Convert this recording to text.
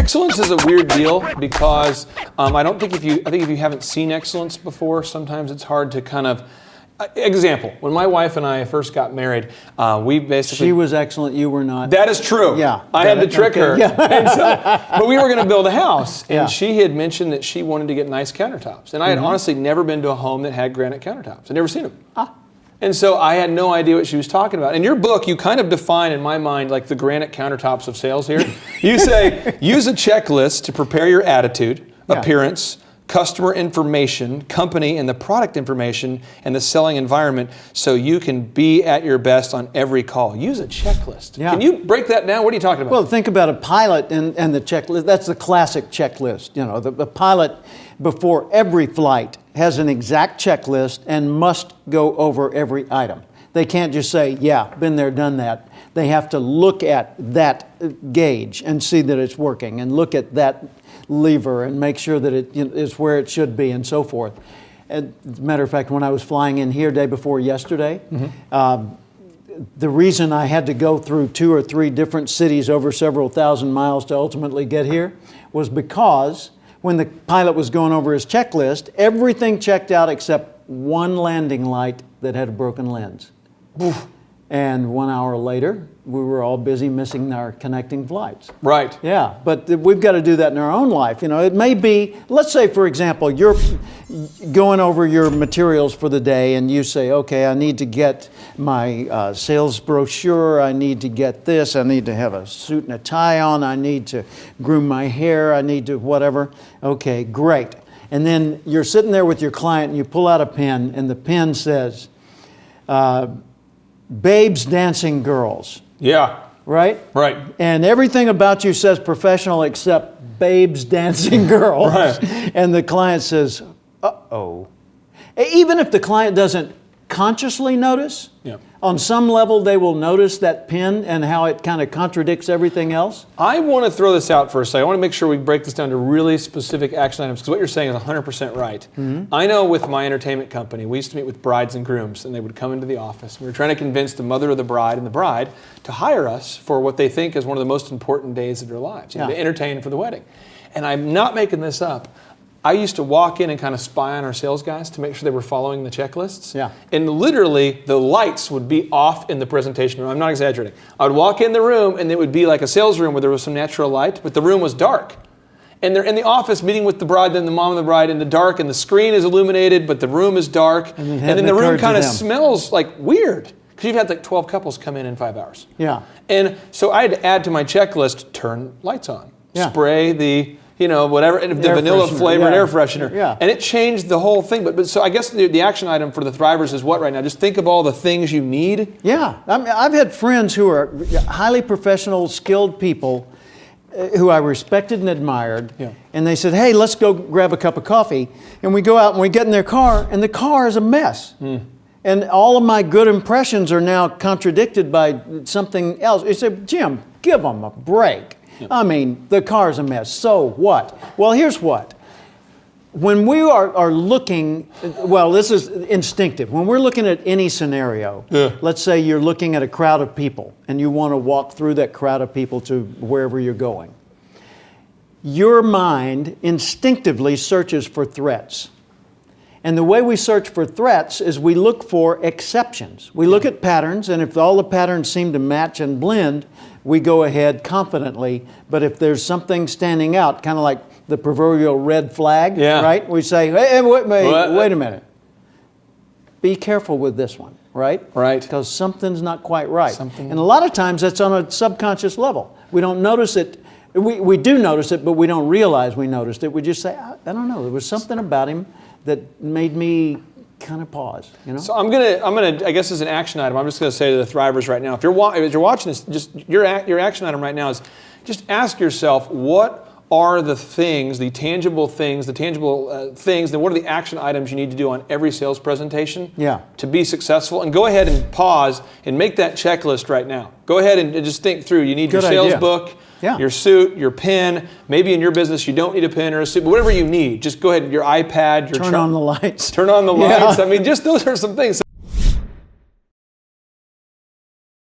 Excellence is a weird deal because I think if you haven't seen excellence before, sometimes it's hard to kind of. Example: when my wife and I first got married, we basically. She was excellent. You were not. That is true. Yeah, I had to trick her. Yeah. And but we were going to build a house, and she had mentioned that she wanted to get nice countertops, and I had honestly never been to a home that had granite countertops. I'd never seen them. And so I had no idea what she was talking about. In your book, you kind of define, in my mind, like the granite countertops of sales here. You say, use a checklist to prepare your attitude, appearance, customer information, company, and the product information, and the selling environment so you can be at your best on every call. Use a checklist. Yeah. Can you break that down? What are you talking about? Well, think about a pilot and the checklist. That's the classic checklist. You know, the pilot before every flight has an exact checklist and must go over every item. They can't just say, yeah, been there, done that. They have to look at that gauge and see that it's working, and look at that lever and make sure that it is where it should be, and so forth. As a matter of fact, when I was flying in here day before yesterday, the reason I had to go through 2 or 3 different cities over several thousand miles to ultimately get here was because when the pilot was going over his checklist, everything checked out except one landing light that had a broken lens. Oof. And 1 hour later, we were all busy missing our connecting flights. Right. Yeah, but we've got to do that in our own life. You know, it may be, let's say, for example, you're going over your materials for the day and you say, okay, I need to get my sales brochure, I need to get this, I need to have a suit and a tie on, I need to groom my hair, I need to whatever. Okay, great. And then you're sitting there with your client and you pull out a pen and the pen says, Babes Dancing Girls. Yeah. Right? Right. And everything about you says professional except Babes Dancing Girls. Right. And the client says, uh-oh. Even if the client doesn't consciously notice, on some level they will notice that pen and how it kind of contradicts everything else. I want to throw this out for a second. I want to make sure we break this down to really specific action items, because what you're saying is 100% right. I know with my entertainment company, we used to meet with brides and grooms, and they would come into the office. We were trying to convince the mother of the bride and the bride to hire us for what they think is one of the most important days of their lives, to entertain for the wedding. And I'm not making this up. I used to walk in and kind of spy on our sales guys to make sure they were following the checklists. Yeah. And literally, the lights would be off in the presentation room. I'm not exaggerating. I would walk in the room, and it would be like a sales room where there was some natural light, but the room was dark. And they're in the office meeting with the bride, then the mom of the bride in the dark, and the screen is illuminated, but the room is dark. And then the room kind of smells like weird, because you've had like 12 couples come in 5 hours. Yeah. And so I had to add to my checklist, turn lights on. Yeah. Spray the... whatever, and the vanilla flavored air freshener. Yeah. And it changed the whole thing. But so I guess the action item for the Thrivers is what right now? Just think of all the things you need. Yeah. I mean, I've had friends who are highly professional, skilled people who I respected and admired. Yeah. And they said, hey, let's go grab a cup of coffee. And we go out and we get in their car, and the car is a mess. And all of my good impressions are now contradicted by something else. They said, Jim, give them a break. I mean, the car's a mess. So what? Well, here's what. When we are looking, well, this is instinctive. When we're looking at any scenario, let's say you're looking at a crowd of people and you want to walk through that crowd of people to wherever you're going. Your mind instinctively searches for threats. And the way we search for threats is we look for exceptions. We look at patterns, and if all the patterns seem to match and blend, we go ahead confidently. But if there's something standing out, kind of like the proverbial red flag, right? We say, hey, wait a minute. Be careful with this one, right? Right. Because something's not quite right. And a lot of times that's on a subconscious level. We don't notice it. We do notice it, but we don't realize we noticed it. We just say, I don't know, there was something about him that made me kind of pause, So I'm gonna, I guess as an action item, I'm just gonna say to the Thrivers right now, if you're watching this, just your action item right now is just ask yourself, what are the things, the tangible things, then what are the action items you need to do on every sales presentation to be successful? And go ahead and pause and make that checklist right now. Go ahead and just think through. You need your sales book, your suit, your pen. Maybe in your business you don't need a pen or a suit, but whatever you need, just go ahead, your iPad. Turn on the lights. Turn on the lights. I mean, just those are some things.